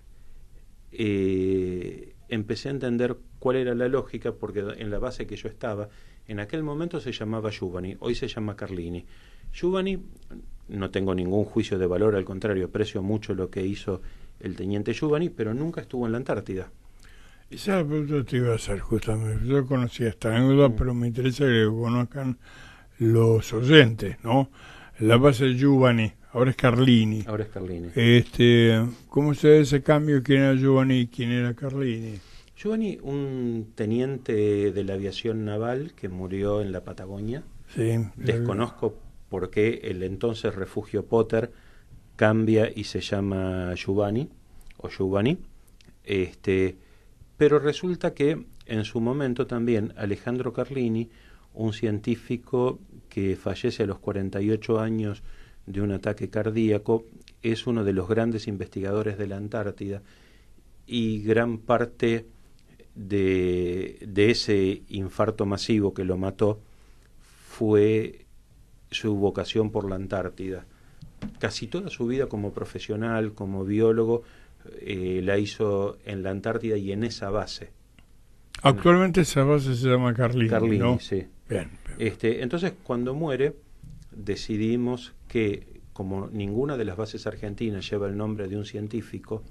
empecé a entender cuál era la lógica, porque en la base que yo estaba, en aquel momento se llamaba Giovanni, hoy se llama Carlini. Giovanni, no tengo ningún juicio de valor, al contrario, aprecio mucho lo que hizo el teniente Giovanni, pero nunca estuvo en la Antártida. Esa pregunta te iba a hacer justamente. Yo conocía esta anécdota, pero me interesa que lo conozcan los oyentes, ¿no? La base de Giovanni, ahora es Carlini. Ahora es Carlini. ¿Cómo se ve ese cambio? ¿Quién era Giovanni y quién era Carlini? Giovanni, un teniente de la aviación naval que murió en la Patagonia. Sí. Desconozco por qué el entonces refugio Potter cambia y se llama Giovanni, o Giovanni. Pero resulta que en su momento también Alejandro Carlini, un científico que fallece a los 48 años de un ataque cardíaco, es uno de los grandes investigadores de la Antártida, y gran parte de ese infarto masivo que lo mató fue su vocación por la Antártida. Casi toda su vida como profesional, como biólogo, la hizo en la Antártida y en esa base. Actualmente esa base se llama Carlini, ¿no? Sí. Bien. Entonces, cuando muere, decidimos que, como ninguna de las bases argentinas lleva el nombre de un científico,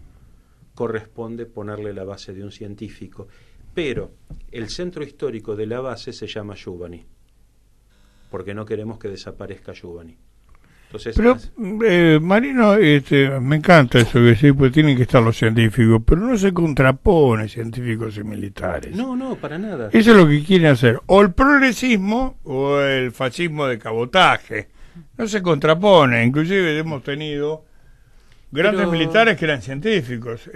corresponde ponerle la base de un científico, pero el centro histórico de la base se llama Giovanni, porque no queremos que desaparezca Giovanni. Entonces, pero, Marino, me encanta eso que sí, pues tienen que estar los científicos, pero no se contrapone científicos y militares. No, para nada. Eso es lo que quieren hacer, o el progresismo o el fascismo de cabotaje. No se contrapone, inclusive hemos tenido grandes militares que eran científicos.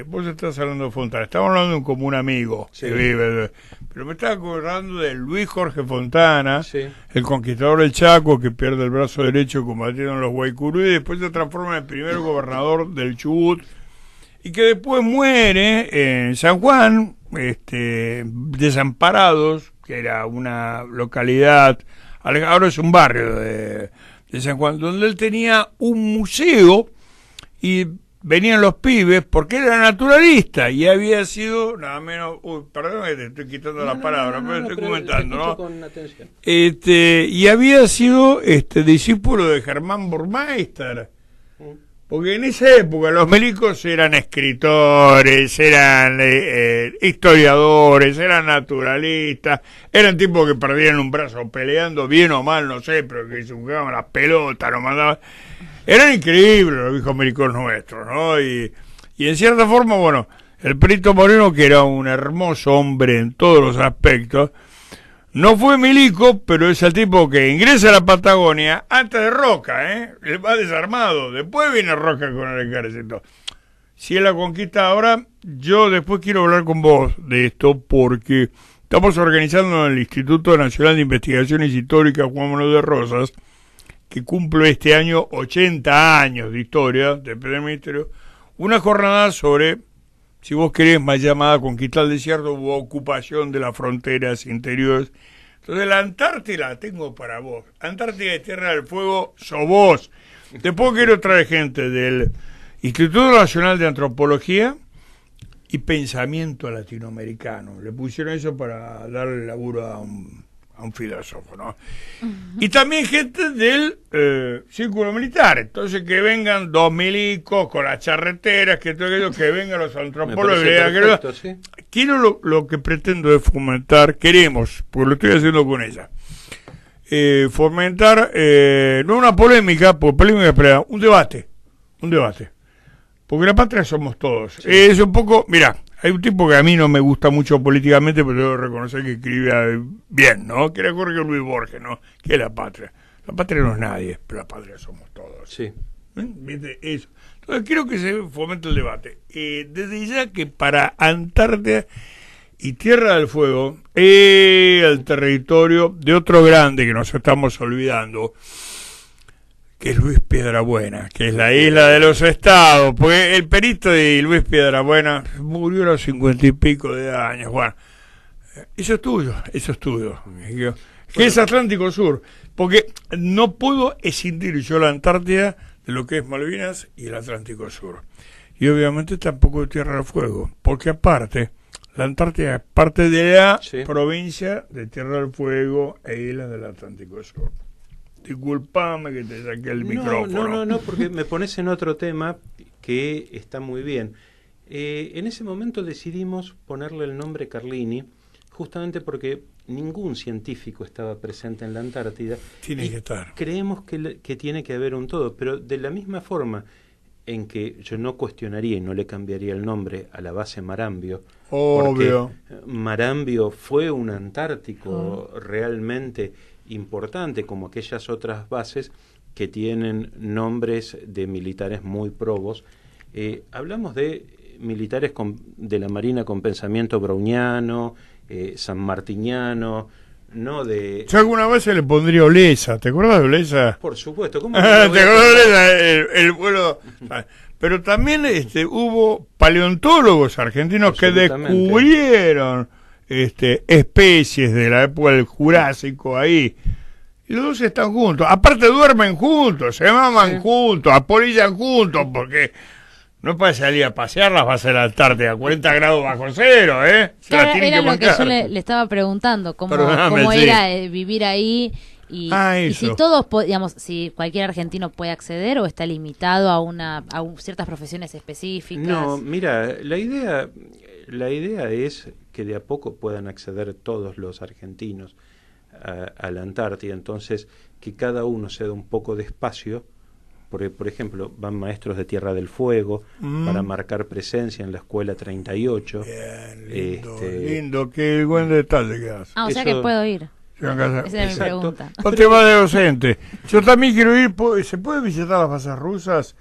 Vos estás hablando de Fontana, estamos hablando de un común amigo, sí, que vive, pero me estaba acordando de Luis Jorge Fontana, sí, el conquistador del Chaco, que pierde el brazo derecho combatiendo en los Guaycurú y después se transforma en el primer gobernador del Chubut, y que después muere en San Juan, Desamparados, que era una localidad, ahora es un barrio de San Juan, donde él tenía un museo, y venían los pibes porque era naturalista y había sido nada menos, perdón que te estoy quitando la palabra, pero estoy comentando, ¿no? Con atención. Y había sido discípulo de Germán Burmeister, porque en esa época los milicos eran escritores, eran historiadores, eran naturalistas, eran tipos que perdían un brazo peleando, bien o mal, no sé, pero que se jugaban las pelotas, lo mandaban. Eran increíbles los viejos milicos nuestros, ¿no? Y en cierta forma, bueno, el Perito Moreno, que era un hermoso hombre en todos los aspectos, no fue milico, pero es el tipo que ingresa a la Patagonia antes de Roca, él va desarmado, después viene Roca con el ejército. Si es la conquista ahora, yo después quiero hablar con vos de esto, porque estamos organizando en el Instituto Nacional de Investigaciones Históricas Juan Manuel de Rosas, que cumple este año 80 años de historia del primer ministerio, una jornada sobre, si vos querés, más llamada conquista del desierto u ocupación de las fronteras interiores. Entonces la Antártida la tengo para vos. Antártida y Tierra del Fuego sos vos. Después quiero traer gente del Instituto Nacional de Antropología y Pensamiento Latinoamericano. Le pusieron eso para darle laburo a un filósofo, ¿no? Y también gente del círculo militar. Entonces que vengan dos milicos con las charreteras, que todo aquello, que vengan los antropólogos. Perfecto, ¿sí? Quiero lo que pretendo es fomentar, queremos, porque lo estoy haciendo con ella, fomentar, no una polémica, porque polémica, pero un debate. Porque la patria somos todos. Sí. Es un poco, mira, hay un tipo que a mí no me gusta mucho políticamente, pero debo reconocer que escribe bien, ¿no? Que era Jorge Luis Borges, ¿no? Que es la patria. La patria no es nadie, pero la patria somos todos. Sí. ¿Viste? Eso. Entonces quiero que se fomente el debate. Desde ya que para Antártida y Tierra del Fuego, el territorio de otro grande que nos estamos olvidando, que es Luis Piedrabuena, que es la isla de los estados, porque el perito de Luis Piedrabuena murió a los 50 y pico de años. Bueno, eso es tuyo. Que es Atlántico Sur, porque no puedo escindir yo la Antártida de lo que es Malvinas y el Atlántico Sur. Y obviamente tampoco de Tierra del Fuego, porque aparte, la Antártida es parte de la provincia de Tierra del Fuego e islas del Atlántico Sur. Disculpame que te saqué el micrófono. No, porque me pones en otro tema que está muy bien. En ese momento decidimos ponerle el nombre Carlini, justamente porque ningún científico estaba presente en la Antártida. Tiene que estar. Creemos que tiene que haber un todo, pero de la misma forma en que yo no cuestionaría y no le cambiaría el nombre a la base Marambio. Obvio. Porque Marambio fue un antártico realmente importante, como aquellas otras bases que tienen nombres de militares muy probos. Hablamos de militares de la Marina con pensamiento browniano, sanmartiniano, no de... Yo alguna vez se le pondría Olesa, ¿te acuerdas de Olesa? Por supuesto, ¿cómo ¿Te acuerdas de Olesa? El vuelo... Pero también hubo paleontólogos argentinos que descubrieron especies de la época del Jurásico ahí. Y los dos están juntos. Aparte duermen juntos, se maman juntos, apolillan juntos, porque no puede salir a pasearlas, va a ser la Antártida a 40 grados bajo cero, ¿eh? Claro, era lo que yo le estaba preguntando, cómo era vivir ahí. Y si todos, digamos, si cualquier argentino puede acceder o está limitado a ciertas profesiones específicas. No, mira, la idea es que de a poco puedan acceder todos los argentinos a la Antártida, entonces que cada uno se dé un poco de espacio, porque por ejemplo van maestros de Tierra del Fuego para marcar presencia en la escuela 38. Bien, lindo, qué buen detalle que haces. O sea que puedo ir. Esa es mi pregunta. No te va de docente. Yo también quiero ir. ¿Se puede visitar las bases rusas?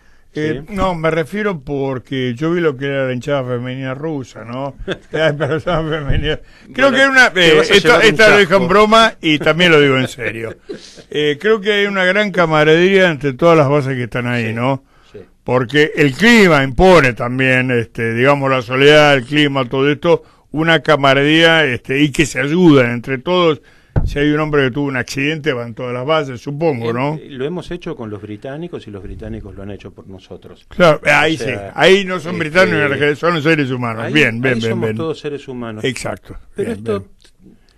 No, me refiero porque yo vi lo que era la hinchada femenina rusa, ¿no? Femenina. Creo que hay una... esta lo digo en broma y también lo digo en serio. Creo que hay una gran camaradería entre todas las bases que están ahí, ¿no? Sí. Porque el clima impone también, digamos, la soledad, el clima, todo esto, una camaradería y que se ayudan entre todos. Si hay un hombre que tuvo un accidente, van todas las bases, supongo, ¿no? Lo hemos hecho con los británicos y los británicos lo han hecho por nosotros. Claro, ahí sí. Ahí no son británicos, son seres humanos. Ahí, bien. Somos todos seres humanos. Exacto. Pero esto,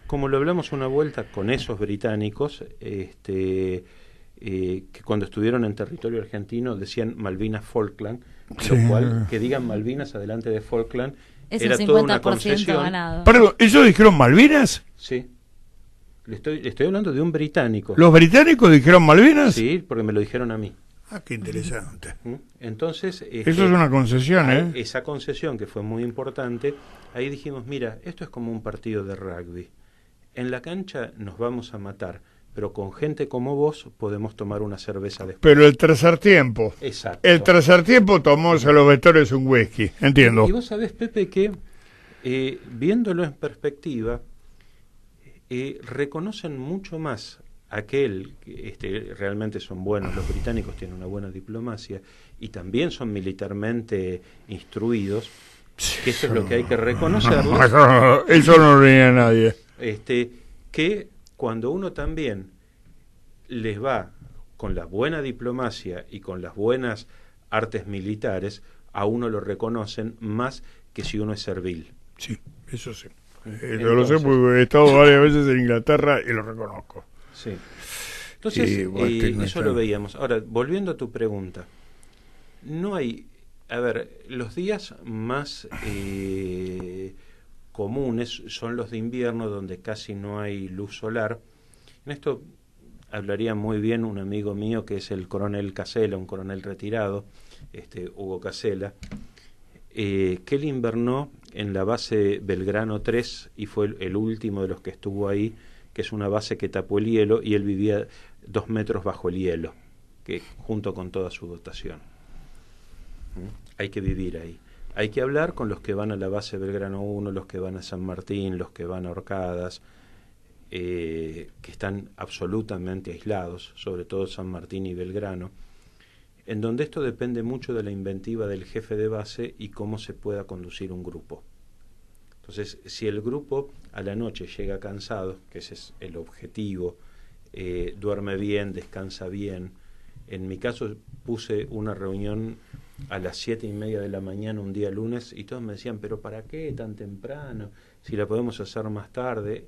como lo hablamos una vuelta con esos británicos, que cuando estuvieron en territorio argentino decían Malvinas Falkland, lo cual, que digan Malvinas adelante de Falkland, era toda una concesión. Ganado. Perdón, ¿ellos dijeron Malvinas? Sí. Le estoy hablando de un británico. ¿Los británicos dijeron Malvinas? Sí, porque me lo dijeron a mí. Ah, qué interesante. Entonces... eso es una concesión, ¿eh? Esa concesión, que fue muy importante, ahí dijimos, mira, esto es como un partido de rugby. En la cancha nos vamos a matar, pero con gente como vos podemos tomar una cerveza después. Pero el tercer tiempo. Exacto. El tercer tiempo tomó a los vectores un whisky, entiendo. Y vos sabés, Pepe, que viéndolo en perspectiva... reconocen mucho más aquel que realmente son buenos, los británicos tienen una buena diplomacia y también son militarmente instruidos, que esto es lo que hay que reconocerlos. Eso no lo niega nadie. Que cuando uno también les va con la buena diplomacia y con las buenas artes militares, a uno lo reconocen más que si uno es servil. Sí, eso sí. Yo lo sé porque he estado varias veces en Inglaterra y lo reconozco. Sí. Entonces, eso lo veíamos. Ahora, volviendo a tu pregunta, no hay... A ver, los días más comunes son los de invierno, donde casi no hay luz solar. En esto hablaría muy bien un amigo mío que es el coronel Casella, un coronel retirado, Hugo Casella, que él invernó en la base Belgrano 3 y fue el último de los que estuvo ahí, que es una base que tapó el hielo, y él vivía 2 metros bajo el hielo, que junto con toda su dotación. Hay que vivir ahí. Hay que hablar con los que van a la base Belgrano 1, los que van a San Martín, los que van a Orcadas, que están absolutamente aislados, sobre todo San Martín y Belgrano, en donde esto depende mucho de la inventiva del jefe de base y cómo se pueda conducir un grupo. Entonces, si el grupo a la noche llega cansado, que ese es el objetivo, duerme bien, descansa bien. En mi caso puse una reunión a las 7:30 de la mañana un día lunes y todos me decían, pero ¿para qué tan temprano? Si la podemos hacer más tarde.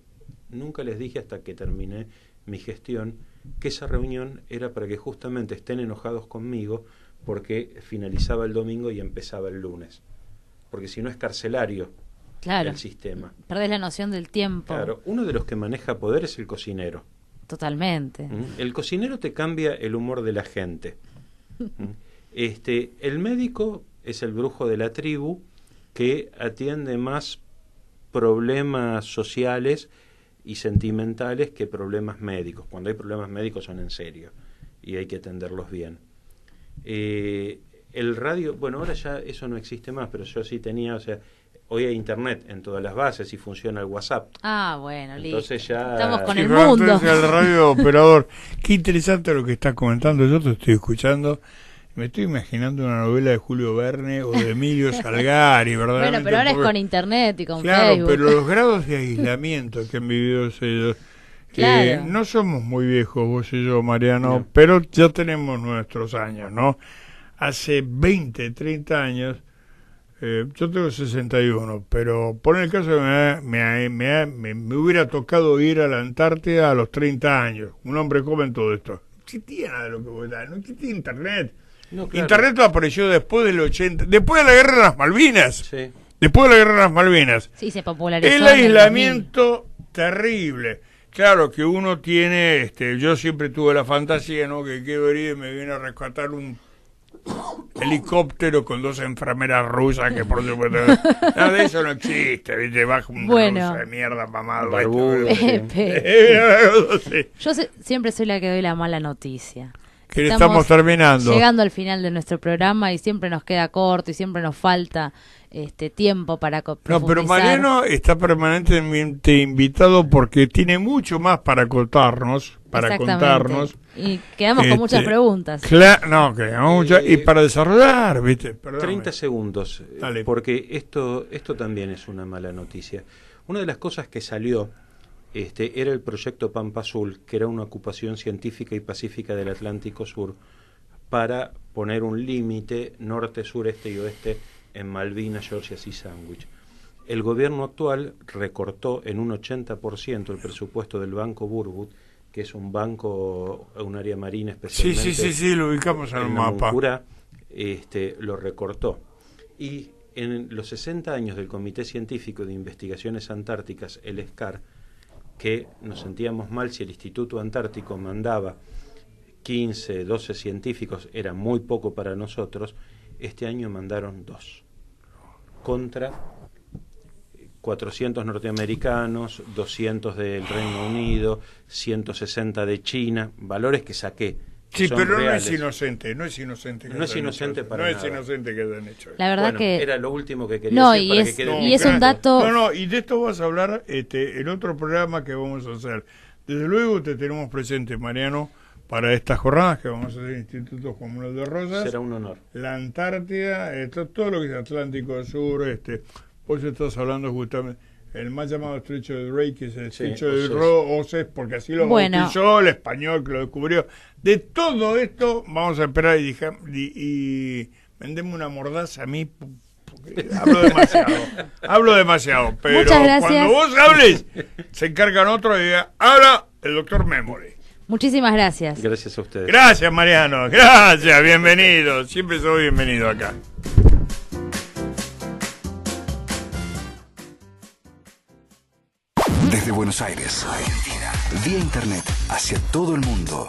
Nunca les dije hasta que terminé mi gestión que esa reunión era para que justamente estén enojados conmigo porque finalizaba el domingo y empezaba el lunes. Porque si no es carcelario el sistema. Perdés la noción del tiempo. Claro, uno de los que maneja poder es el cocinero. Totalmente. El cocinero te cambia el humor de la gente. El médico es el brujo de la tribu que atiende más problemas sociales y sentimentales que problemas médicos. Cuando hay problemas médicos son en serio y hay que atenderlos bien. El radio, bueno, ahora ya eso no existe más, pero yo sí tenía, o sea, hoy hay internet en todas las bases y funciona el WhatsApp. Ah, bueno, listo. Entonces ya... Estamos con el pero mundo. entonces, el radio operador, qué interesante lo que estás comentando, yo te estoy escuchando. Me estoy imaginando una novela de Julio Verne o de Emilio Salgari, ¿verdad? Bueno, pero ahora es con internet y con claro, Facebook. pero los grados de aislamiento que han vivido ellos, Claro. no somos muy viejos, vos y yo, Mariano, pero ya tenemos nuestros años, ¿no? Hace 20, 30 años, yo tengo 61, pero por el caso que me hubiera tocado ir a la Antártida a los 30 años, un hombre joven, todo esto. No existía nada de lo que vos das, no existía internet. No, claro. Internet apareció después del 80, después de la guerra de las Malvinas. Sí. Después de la guerra de las Malvinas. Sí, se popularizó. El aislamiento terrible. Claro que uno tiene, yo siempre tuve la fantasía, ¿no? Que quedo herido y me viene a rescatar un helicóptero con 2 enfermeras rusas que por supuesto nada de eso no existe, ¿viste? Baja un ruso de mierda mamado. Barbudo. Sí. Yo siempre soy la que doy la mala noticia. Que estamos terminando. Llegando al final de nuestro programa y siempre nos queda corto y siempre nos falta tiempo para profundizar. No, pero Mariano está permanentemente invitado porque tiene mucho más para contarnos, para contarnos. Y quedamos con muchas preguntas. Quedamos muchas y para desarrollar, ¿viste? Perdóname. 30 segundos, Dale. porque esto también es una mala noticia. Una de las cosas que salió era el proyecto Pampa Azul, que era una ocupación científica y pacífica del Atlántico Sur para poner un límite norte, sur, este y oeste en Malvinas, Georgias y Sandwich. El gobierno actual recortó en un 80% el presupuesto del Banco Burbut, que es un banco, un área marina especialmente. Sí, lo ubicamos en el mapa. Mancurá, lo recortó. Y en los 60 años del Comité Científico de Investigaciones Antárticas, el SCAR, que nos sentíamos mal si el Instituto Antártico mandaba 15, 12 científicos, era muy poco para nosotros, este año mandaron 2, contra 400 norteamericanos, 200 del Reino Unido, 160 de China, valores que saqué. Sí, pero reales. no es inocente que no es inocente para nada. No es inocente que hayan hecho. La verdad que era lo último que quería decir para que quede y es un dato. No, y de esto vas a hablar en otro programa que vamos a hacer. Desde luego te tenemos presente, Mariano, para estas jornadas que vamos a hacer en Instituto Juan Manuel de Rosas. Será un honor. La Antártida, todo lo que es Atlántico Sur, vos estás hablando justamente el más llamado estrecho de Drake, que es el estrecho de Roses, porque así lo bautizó el español que lo descubrió. De todo esto vamos a esperar y vendeme una mordaza a mí, porque hablo demasiado, pero cuando vos hables se encargan otro y habla el doctor Memory. Muchísimas gracias. Gracias a ustedes. Gracias, Mariano, gracias, bienvenido, siempre soy bienvenido acá. Desde Buenos Aires, Argentina, vía internet hacia todo el mundo.